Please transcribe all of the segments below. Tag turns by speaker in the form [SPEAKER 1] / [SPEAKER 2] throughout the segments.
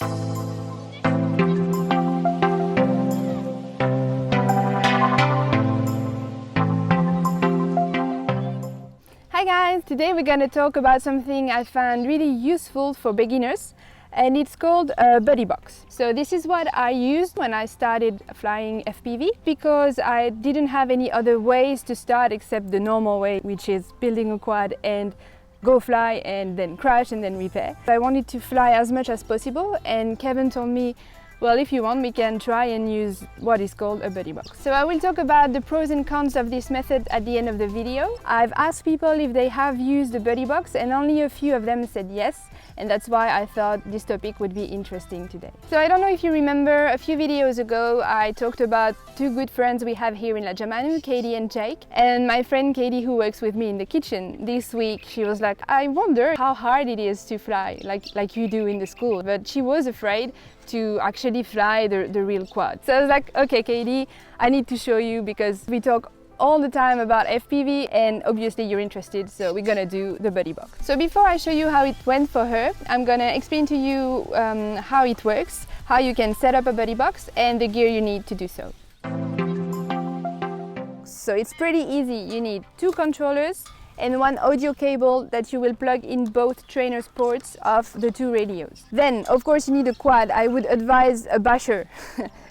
[SPEAKER 1] Hi guys, today we're going to talk about something I found really useful for beginners, and it's called a buddy box. So this is what I used when I started flying FPV, because I didn't have any other ways to start except the normal way, which is building a quad and go fly and then crash and then repair. I wanted to fly as much as possible, and Kevin told me, well, if you want, we can try and use what is called a buddy box. So I will talk about the pros and cons of this method at the end of the video. I've asked people if they have used the buddy box, and only a few of them said yes, and that's why I thought this topic would be interesting today. So I don't know if you remember, a few videos ago I talked about two good friends we have here in La Jamanu, Katie and Jake, and my friend Katie, who works with me in the kitchen. This week she was like, I wonder how hard it is to fly like you do in the school, but she was afraid to actually fly the real quad. So I was like, okay Katie, I need to show you, because we talk all the time about FPV and obviously you're interested, so we're gonna do the buddy box. So before I show you how it went for her, I'm gonna explain to you how it works, how you can set up a buddy box and the gear you need to do so. So it's pretty easy. You need two controllers and one audio cable that you will plug in both trainers ports of the two radios. Then of course you need a quad. I would advise a basher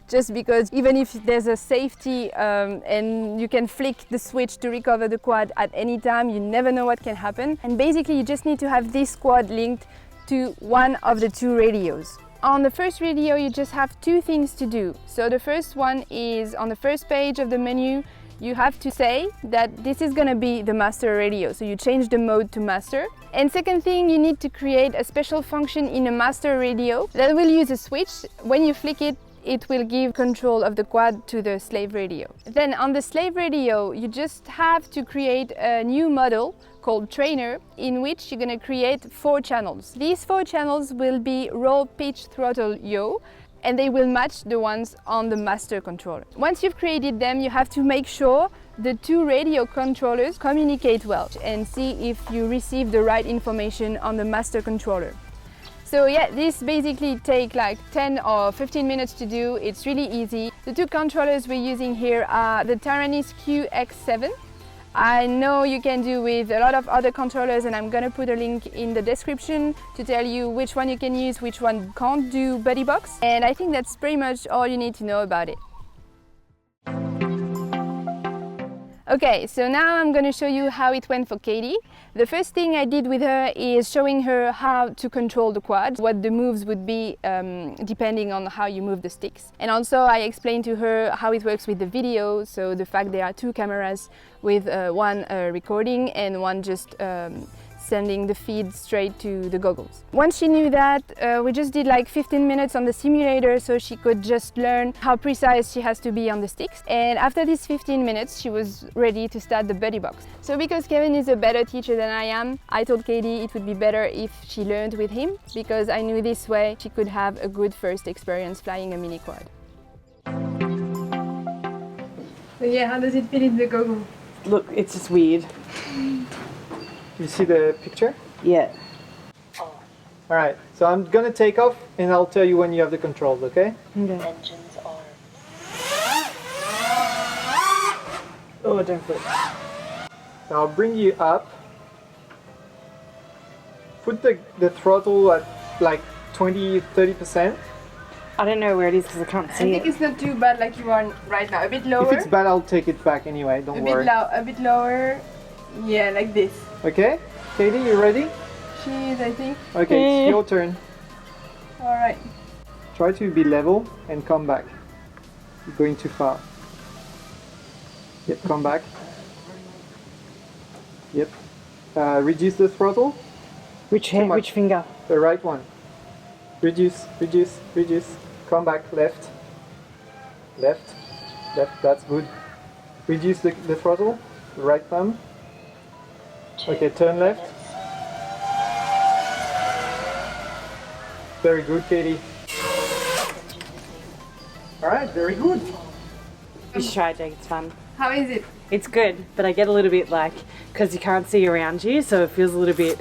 [SPEAKER 1] just because even if there's a safety and you can flick the switch to recover the quad at any time, you never know what can happen. And basically you just need to have this quad linked to one of the two radios. On the first radio you just have two things to do. So the first one is on the first page of the menu. You have to say that this is going to be the master radio, so you change the mode to master. And second thing, you need to create a special function in a master radio that will use a switch. When you flick it, it will give control of the quad to the slave radio. Then on the slave radio, you just have to create a new model called trainer, in which you're going to create 4 channels. These 4 channels will be roll, pitch, throttle, yaw, and they will match the ones on the master controller. Once you've created them, you have to make sure the two radio controllers communicate well and see if you receive the right information on the master controller. So yeah, this basically takes like 10 or 15 minutes to do. It's really easy. The two controllers we're using here are the Taranis QX7. I know you can do with a lot of other controllers, and I'm gonna put a link in the description to tell you which one you can use, which one can't do buddy box. And I think that's pretty much all you need to know about it. Okay, so now I'm going to show you how it went for Katie. The first thing I did with her is showing her how to control the quad, what the moves would be depending on how you move the sticks. And also I explained to her how it works with the video, so the fact there are 2 cameras with one recording and one just sending the feed straight to the goggles. Once she knew that, we just did like 15 minutes on the simulator so she could just learn how precise she has to be on the sticks. And after these 15 minutes, she was ready to start the buddy box. So because Kevin is a better teacher than I am, I told Katie it would be better if she learned with him, because I knew this way she could have a good first experience flying a mini quad. So yeah, how does it fit in the goggle?
[SPEAKER 2] Look, it's just weird.
[SPEAKER 3] You see the picture?
[SPEAKER 2] Yeah.
[SPEAKER 3] Alright, so I'm gonna take off and I'll tell you when you have the controls, okay?
[SPEAKER 2] Okay.
[SPEAKER 4] Engines are.
[SPEAKER 3] Oh, don't flip. I'll bring you up. Put the throttle at like 20-30%.
[SPEAKER 2] I don't know where it is because I can't see
[SPEAKER 1] I think it's not too bad like you are right now. A bit lower.
[SPEAKER 3] If it's bad, I'll take it back anyway, don't worry.
[SPEAKER 1] A bit lower. Yeah, like this.
[SPEAKER 3] Okay? Katie, you ready?
[SPEAKER 1] She is, I think.
[SPEAKER 3] Okay, it's your turn.
[SPEAKER 1] Alright.
[SPEAKER 3] Try to be level and come back. You're going too far. Yep, come back. Yep. Reduce the throttle.
[SPEAKER 2] Which finger?
[SPEAKER 3] The right one. Reduce, reduce, reduce. Come back, left. Left. Left, that's good. Reduce the throttle. Right thumb. Okay, turn left. Very good, Katie. Alright, very good.
[SPEAKER 2] You should try it, Jake, it's fun.
[SPEAKER 1] How is it?
[SPEAKER 2] It's good, but I get a little bit like, because you can't see around you, so it feels a little bit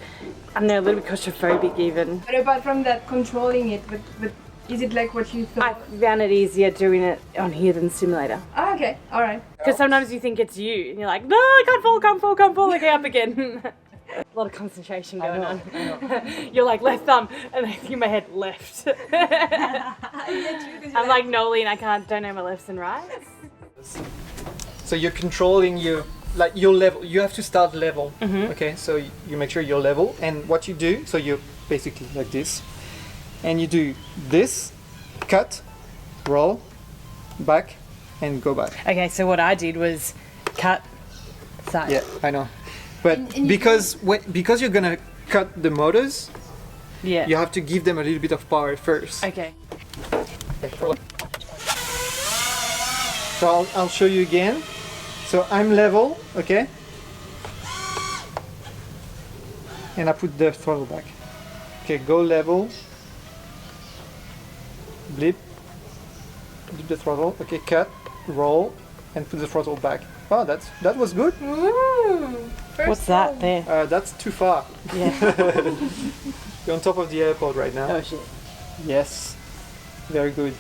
[SPEAKER 2] I don't know, a little bit claustrophobic even.
[SPEAKER 1] But apart from that, controlling it, but is it like what you thought?
[SPEAKER 2] I found it easier doing it on here than simulator.
[SPEAKER 1] Ah, okay, alright.
[SPEAKER 2] Because sometimes you think it's you and you're like, no, I can't fall, can't fall, can't fall, okay, up again. A lot of concentration going on. You're like left thumb, and I think in my head left. I'm like Noli, and I don't know my lefts and rights.
[SPEAKER 3] So you're controlling your level. You have to start level. Okay, so you make sure you're level, and what you do, so you're basically like this, and you do this, cut, roll, back, and go back.
[SPEAKER 2] Okay, so what I did was cut, side.
[SPEAKER 3] Yeah, I know. But because you're gonna cut the motors,
[SPEAKER 2] Yeah.
[SPEAKER 3] you have to give them a little bit of power first.
[SPEAKER 2] Okay.
[SPEAKER 3] So I'll show you again. So I'm level, okay? And I put the throttle back. Okay, go level. Blip. Blip the throttle. Okay, cut, roll, and put the throttle back. Oh, that was good.
[SPEAKER 2] What's that there?
[SPEAKER 3] That's too far.
[SPEAKER 2] Yeah.
[SPEAKER 3] You're on top of the airport right now.
[SPEAKER 2] Oh shit.
[SPEAKER 3] Yes. Very good.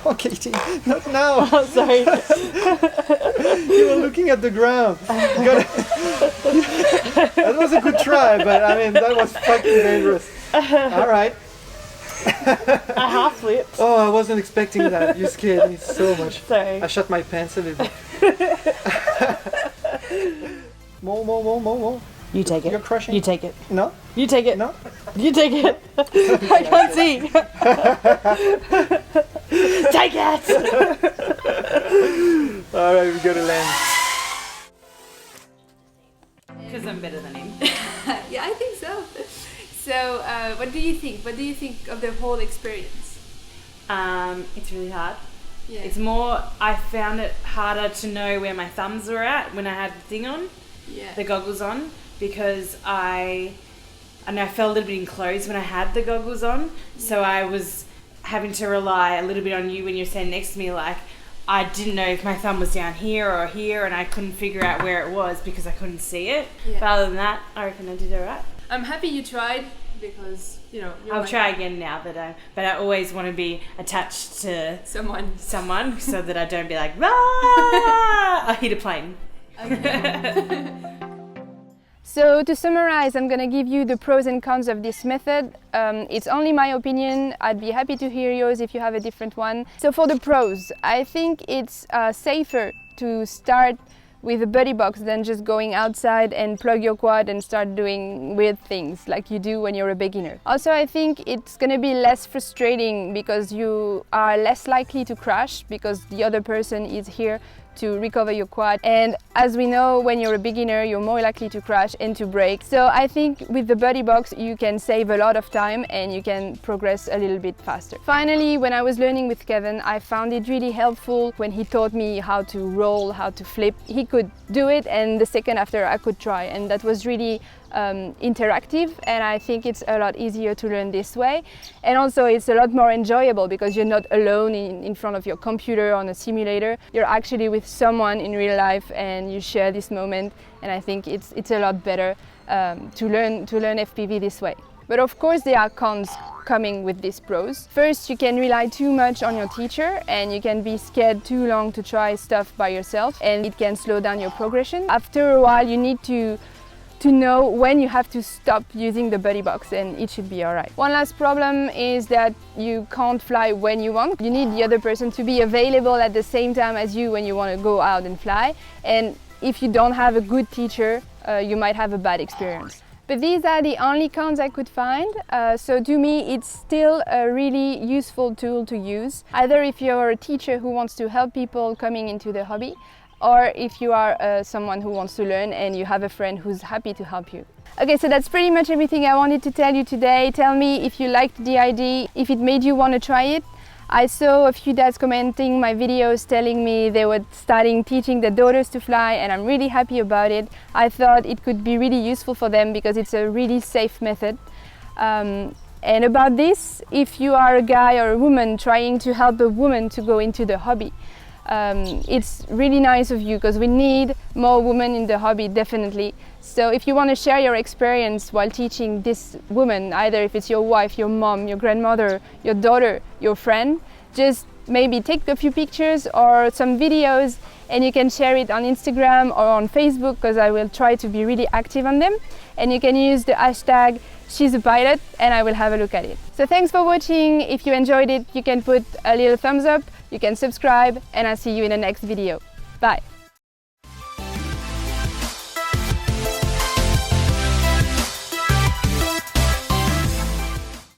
[SPEAKER 3] No, Katie, not now.
[SPEAKER 2] Oh, sorry.
[SPEAKER 3] You were looking at the ground. That was a good try, but I mean, that was fucking dangerous. All right.
[SPEAKER 2] I half flipped.
[SPEAKER 3] Oh, I wasn't expecting that. You scared me so much.
[SPEAKER 2] Sorry.
[SPEAKER 3] I shut my pants a little bit. More.
[SPEAKER 2] You take it.
[SPEAKER 3] You're crushing.
[SPEAKER 2] You take it.
[SPEAKER 3] No?
[SPEAKER 2] You take it.
[SPEAKER 3] No?
[SPEAKER 2] You take it. I can't see. Take it.
[SPEAKER 3] All right, we go to land.
[SPEAKER 2] Because I'm better than him.
[SPEAKER 1] Yeah, I think so. So, what do you think? What do you think of the whole experience?
[SPEAKER 2] It's really hard.
[SPEAKER 1] Yeah.
[SPEAKER 2] It's more, I found it harder to know where my thumbs were at when I had the thing on,
[SPEAKER 1] Yeah.
[SPEAKER 2] the goggles on, because I felt a little bit enclosed when I had the goggles on, so I was having to rely a little bit on you when you're standing next to me, like I didn't know if my thumb was down here or here, and I couldn't figure out where it was because I couldn't see it.
[SPEAKER 1] Yeah.
[SPEAKER 2] But other than that, I reckon I did alright.
[SPEAKER 1] I'm happy you tried because, you know, you're
[SPEAKER 2] I'll
[SPEAKER 1] like
[SPEAKER 2] try again now but I always want to be attached to
[SPEAKER 1] someone.
[SPEAKER 2] someone so that I don't be like, ah, I hit a plane.
[SPEAKER 1] So to summarize, I'm going to give you the pros and cons of this method. It's only my opinion. I'd be happy to hear yours if you have a different one. So for the pros, I think it's safer to start with a buddy box than just going outside and plug your quad and start doing weird things like you do when you're a beginner. Also, I think it's going to be less frustrating because you are less likely to crash because the other person is here to recover your quad, and as we know, when you're a beginner you're more likely to crash and to break. So I think with the buddy box you can save a lot of time and you can progress a little bit faster. Finally, when I was learning with Kevin, I found it really helpful when he taught me how to roll, how to flip. He could do it and the second after I could try, and that was really interactive, and I think it's a lot easier to learn this way, and also it's a lot more enjoyable because you're not alone in front of your computer on a simulator. You're actually with someone in real life and you share this moment, and I think it's a lot better to learn FPV this way. But of course there are cons coming with these pros. First, you can rely too much on your teacher and you can be scared too long to try stuff by yourself, and it can slow down your progression. After a while you need to know when you have to stop using the buddy box, and it should be alright. One last problem is that you can't fly when you want. You need the other person to be available at the same time as you when you want to go out and fly, and if you don't have a good teacher, you might have a bad experience. But these are the only cons I could find, so to me it's still a really useful tool to use, either if you're a teacher who wants to help people coming into the hobby, or if you are someone who wants to learn and you have a friend who's happy to help you. Okay, so that's pretty much everything I wanted to tell you today. Tell me if you liked the idea, if it made you want to try it. I saw a few dads commenting my videos telling me they were starting teaching their daughters to fly, and I'm really happy about it. I thought it could be really useful for them because it's a really safe method. And about this, if you are a guy or a woman trying to help a woman to go into the hobby, it's really nice of you because we need more women in the hobby, definitely. So if you want to share your experience while teaching this woman, either if it's your wife, your mom, your grandmother, your daughter, your friend, just maybe take a few pictures or some videos and you can share it on Instagram or on Facebook, because I will try to be really active on them. And you can use the hashtag She's a Pilot and I will have a look at it. So thanks for watching. If you enjoyed it, you can put a little thumbs up, you can subscribe, and I'll see you in the next video. Bye.